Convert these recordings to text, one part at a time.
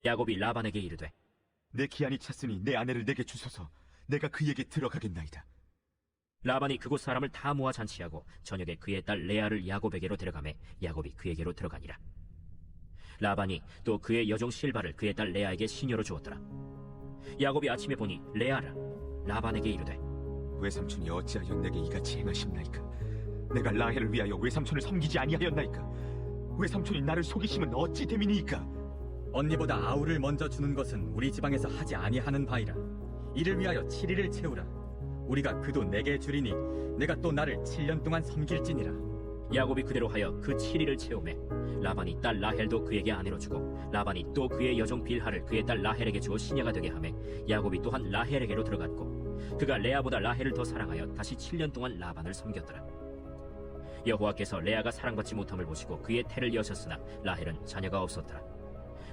야곱이 라반에게 이르되 내 기한이 찼으니 내 아내를 내게 주소서. 내가 그에게 들어가겠나이다. 라반이 그곳 사람을 다 모아 잔치하고 저녁에 그의 딸 레아를 야곱에게로 데려가매 야곱이 그에게로 들어가니라. 라반이 또 그의 여종 실바를 그의 딸 레아에게 시녀로 주었더라. 야곱이 아침에 보니 레아라. 라반에게 이르되 외삼촌이 어찌하여 내게 이같이 행하셨나이까? 내가 라헬을 위하여 외삼촌을 섬기지 아니하였나이까? 외삼촌이 나를 속이심은 어찌 됨이니이까? 언니보다 아우를 먼저 주는 것은 우리 지방에서 하지 아니하는 바이라. 이를 위하여 7일을 채우라. 우리가 그도 내게 주리니 내가 또 나를 7년 동안 섬길지니라. 야곱이 그대로 하여 그 7일을 채우매 라반이 딸 라헬도 그에게 아내로 주고 라반이 또 그의 여종 빌하를 그의 딸 라헬에게 주어 시녀가 되게 하매 야곱이 또한 라헬에게로 들어갔고 그가 레아보다 라헬을 더 사랑하여 다시 7년 동안 라반을 섬겼더라. 여호와께서 레아가 사랑받지 못함을 보시고 그의 태를 여셨으나 라헬은 자녀가 없었더라.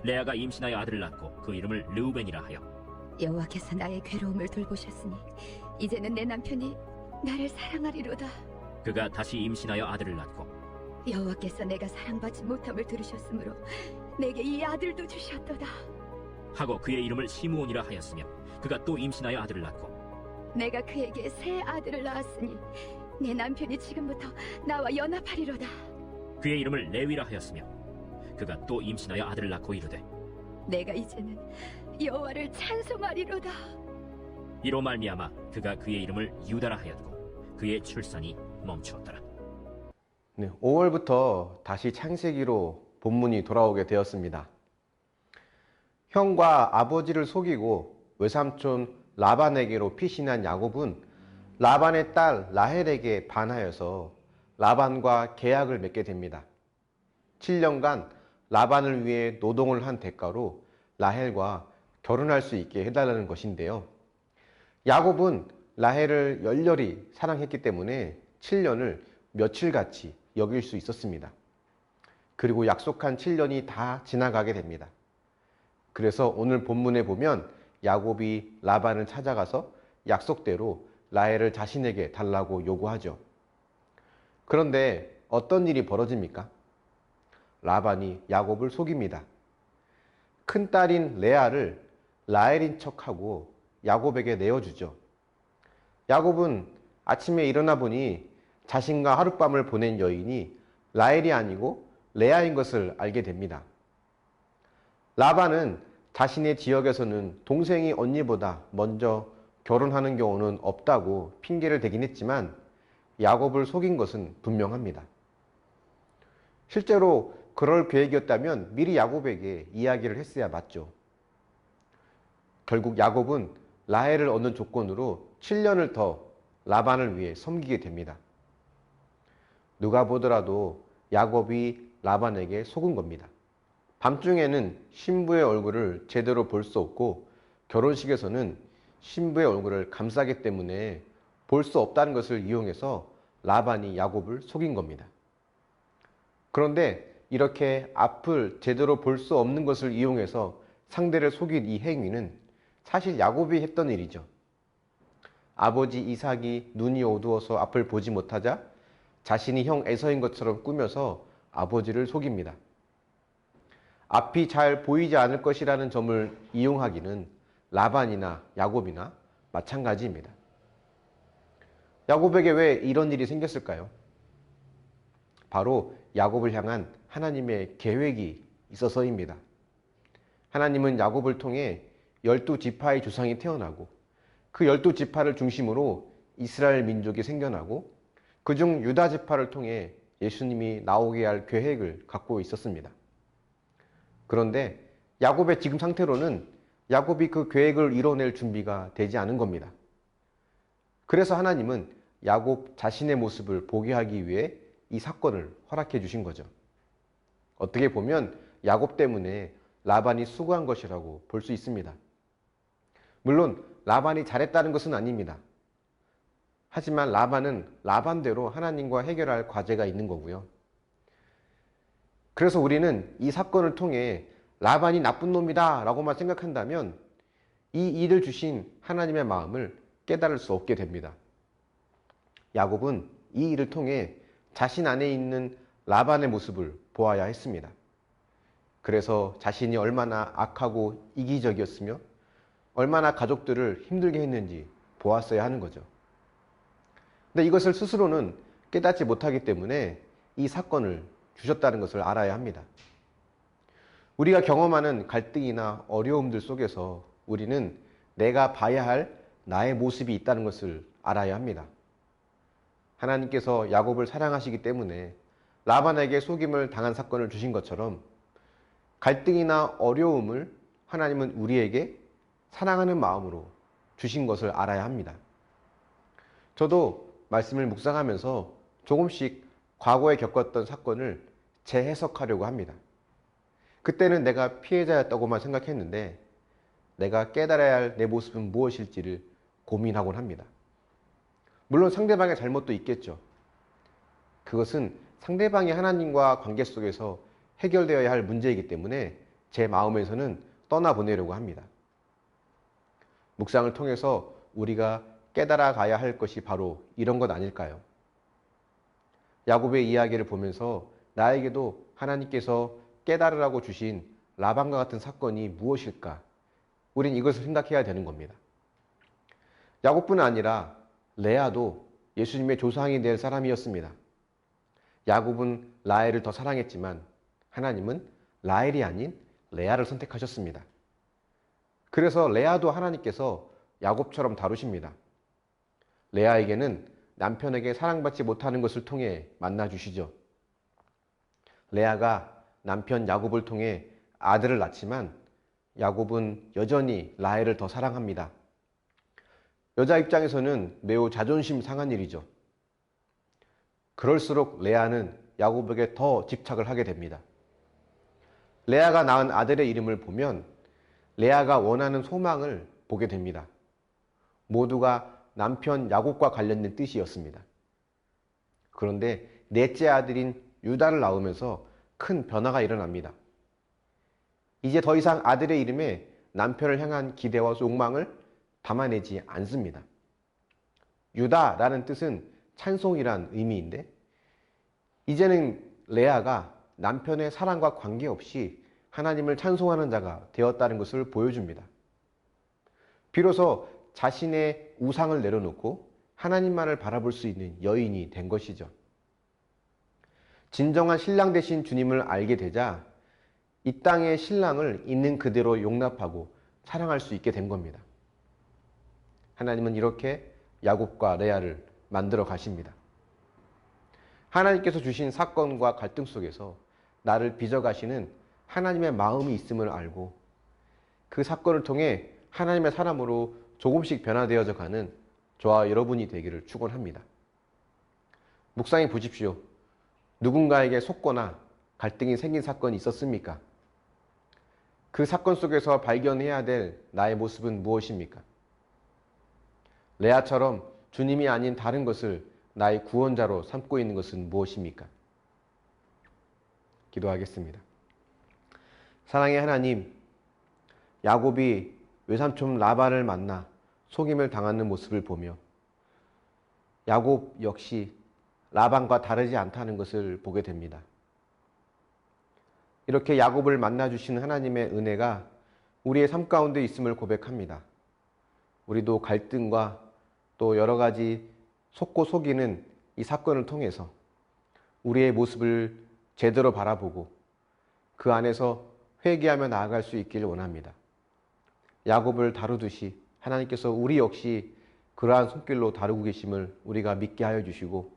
레아가 임신하여 아들을 낳고 그 이름을 르우벤이라 하여 여호와께서 나의 괴로움을 돌보셨으니 이제는 내 남편이 나를 사랑하리로다. 그가 다시 임신하여 아들을 낳고 여호와께서 내가 사랑받지 못함을 들으셨으므로 내게 이 아들도 주셨도다. 하고 그의 이름을 시므온이라 하였으며 그가 또 임신하여 아들을 낳고 내가 그에게 새 아들을 낳았으니 내 남편이 지금부터 나와 연합하리로다. 그의 이름을 레위라 하였으며 그가 또 임신하여 아들을 낳고 이르되 내가 이제는 여호와를 찬송하리로다. 이로 말미암아 그가 그의 이름을 유다라 하였고 그의 출산이 멈추었더라. 네, 5월부터 다시 창세기로 본문이 돌아오게 되었습니다. 형과 아버지를 속이고 외삼촌 라반에게로 피신한 야곱은 라반의 딸 라헬에게 반하여서 라반과 계약을 맺게 됩니다. 7년간 라반을 위해 노동을 한 대가로 라헬과 결혼할 수 있게 해달라는 것인데요. 야곱은 라헬을 열렬히 사랑했기 때문에 7년을 며칠같이 여길 수 있었습니다. 그리고 약속한 7년이 다 지나가게 됩니다. 그래서 오늘 본문에 보면 야곱이 라반을 찾아가서 약속대로 라헬을 자신에게 달라고 요구하죠. 그런데 어떤 일이 벌어집니까? 라반이 야곱을 속입니다. 큰딸인 레아를 라헬인 척하고 야곱에게 내어주죠. 야곱은 아침에 일어나 보니 자신과 하룻밤을 보낸 여인이 라헬이 아니고 레아인 것을 알게 됩니다. 라반은 자신의 지역에서는 동생이 언니보다 먼저 결혼하는 경우는 없다고 핑계를 대긴 했지만 야곱을 속인 것은 분명합니다. 실제로 그럴 계획이었다면 미리 야곱에게 이야기를 했어야 맞죠. 결국 야곱은 라헬을 얻는 조건으로 7년을 더 라반을 위해 섬기게 됩니다. 누가 보더라도 야곱이 라반에게 속은 겁니다. 밤중에는 신부의 얼굴을 제대로 볼 수 없고 결혼식에서는 신부의 얼굴을 감싸기 때문에 볼 수 없다는 것을 이용해서 라반이 야곱을 속인 겁니다. 그런데 이렇게 앞을 제대로 볼 수 없는 것을 이용해서 상대를 속인 이 행위는 사실 야곱이 했던 일이죠. 아버지 이삭이 눈이 어두워서 앞을 보지 못하자 자신이 형 에서인 것처럼 꾸며서 아버지를 속입니다. 앞이 잘 보이지 않을 것이라는 점을 이용하기는 라반이나 야곱이나 마찬가지입니다. 야곱에게 왜 이런 일이 생겼을까요? 바로 야곱을 향한 하나님의 계획이 있어서입니다. 하나님은 야곱을 통해 12지파의 조상이 태어나고 그 12지파를 중심으로 이스라엘 민족이 생겨나고 그중 유다 지파를 통해 예수님이 나오게 할 계획을 갖고 있었습니다. 그런데 야곱의 지금 상태로는 야곱이 그 계획을 이뤄낼 준비가 되지 않은 겁니다. 그래서 하나님은 야곱 자신의 모습을 보게 하기 위해 이 사건을 허락해 주신 거죠. 어떻게 보면 야곱 때문에 라반이 수고한 것이라고 볼 수 있습니다. 물론 라반이 잘했다는 것은 아닙니다. 하지만 라반은 라반대로 하나님과 해결할 과제가 있는 거고요. 그래서 우리는 이 사건을 통해 라반이 나쁜 놈이다 라고만 생각한다면 이 일을 주신 하나님의 마음을 깨달을 수 없게 됩니다. 야곱은 이 일을 통해 자신 안에 있는 라반의 모습을 보아야 했습니다. 그래서 자신이 얼마나 악하고 이기적이었으며 얼마나 가족들을 힘들게 했는지 보았어야 하는 거죠. 근데 이것을 스스로는 깨닫지 못하기 때문에 이 사건을 주셨다는 것을 알아야 합니다. 우리가 경험하는 갈등이나 어려움들 속에서 우리는 내가 봐야 할 나의 모습이 있다는 것을 알아야 합니다. 하나님께서 야곱을 사랑하시기 때문에 라반에게 속임을 당한 사건을 주신 것처럼 갈등이나 어려움을 하나님은 우리에게 사랑하는 마음으로 주신 것을 알아야 합니다. 저도 말씀을 묵상하면서 조금씩 과거에 겪었던 사건을 재해석하려고 합니다. 그때는 내가 피해자였다고만 생각했는데 내가 깨달아야 할 내 모습은 무엇일지를 고민하곤 합니다. 물론 상대방의 잘못도 있겠죠. 그것은 상대방이 하나님과 관계 속에서 해결되어야 할 문제이기 때문에 제 마음에서는 떠나보내려고 합니다. 묵상을 통해서 우리가 깨달아 가야 할 것이 바로 이런 것 아닐까요? 야곱의 이야기를 보면서 나에게도 하나님께서 깨달으라고 주신 라반과 같은 사건이 무엇일까? 우린 이것을 생각해야 되는 겁니다. 야곱뿐 아니라 레아도 예수님의 조상이 될 사람이었습니다. 야곱은 라헬을 더 사랑했지만 하나님은 라헬이 아닌 레아를 선택하셨습니다. 그래서 레아도 하나님께서 야곱처럼 다루십니다. 레아에게는 남편에게 사랑받지 못하는 것을 통해 만나주시죠. 레아가 남편 야곱을 통해 아들을 낳지만 야곱은 여전히 라헬을 더 사랑합니다. 여자 입장에서는 매우 자존심 상한 일이죠. 그럴수록 레아는 야곱에게 더 집착을 하게 됩니다. 레아가 낳은 아들의 이름을 보면 레아가 원하는 소망을 보게 됩니다. 모두가 남편 야곱과 관련된 뜻이었습니다. 그런데 넷째 아들인 유다를 낳으면서 큰 변화가 일어납니다. 이제 더 이상 아들의 이름에 남편을 향한 기대와 욕망을 담아내지 않습니다. 유다라는 뜻은 찬송이란 의미인데 이제는 레아가 남편의 사랑과 관계없이 하나님을 찬송하는 자가 되었다는 것을 보여줍니다. 비로소 자신의 우상을 내려놓고 하나님만을 바라볼 수 있는 여인이 된 것이죠. 진정한 신랑 되신 주님을 알게 되자 이 땅의 신랑을 있는 그대로 용납하고 사랑할 수 있게 된 겁니다. 하나님은 이렇게 야곱과 레아를 만들어 가십니다. 하나님께서 주신 사건과 갈등 속에서 나를 빚어가시는 하나님의 마음이 있음을 알고 그 사건을 통해 하나님의 사람으로 조금씩 변화되어져 가는 저와 여러분이 되기를 축원합니다. 묵상해 보십시오. 누군가에게 속거나 갈등이 생긴 사건이 있었습니까? 그 사건 속에서 발견해야 될 나의 모습은 무엇입니까? 레아처럼 주님이 아닌 다른 것을 나의 구원자로 삼고 있는 것은 무엇입니까? 기도하겠습니다. 사랑의 하나님, 야곱이 외삼촌 라반을 만나 속임을 당하는 모습을 보며 야곱 역시 라반과 다르지 않다는 것을 보게 됩니다. 이렇게 야곱을 만나주신 하나님의 은혜가 우리의 삶 가운데 있음을 고백합니다. 우리도 갈등과 또 여러 가지 속고 속이는 이 사건을 통해서 우리의 모습을 제대로 바라보고 그 안에서 회개하며 나아갈 수 있기를 원합니다. 야곱을 다루듯이 하나님께서 우리 역시 그러한 손길로 다루고 계심을 우리가 믿게 하여 주시고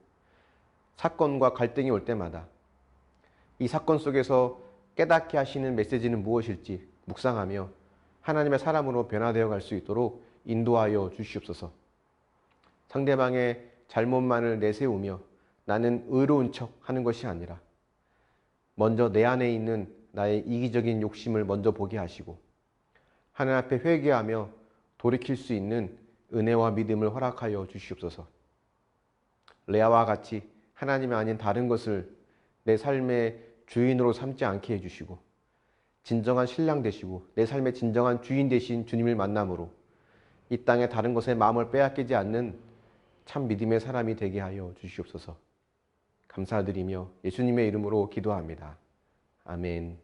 사건과 갈등이 올 때마다 이 사건 속에서 깨닫게 하시는 메시지는 무엇일지 묵상하며 하나님의 사람으로 변화되어 갈 수 있도록 인도하여 주시옵소서. 상대방의 잘못만을 내세우며 나는 의로운 척 하는 것이 아니라 먼저 내 안에 있는 나의 이기적인 욕심을 먼저 보게 하시고 하나님 앞에 회개하며 돌이킬 수 있는 은혜와 믿음을 허락하여 주시옵소서. 레아와 같이 하나님이 아닌 다른 것을 내 삶의 주인으로 삼지 않게 해주시고 진정한 신랑 되시고 내 삶의 진정한 주인 되신 주님을 만남으로 이 땅의 다른 것에 마음을 빼앗기지 않는 참 믿음의 사람이 되게 하여 주시옵소서. 감사드리며 예수님의 이름으로 기도합니다. 아멘.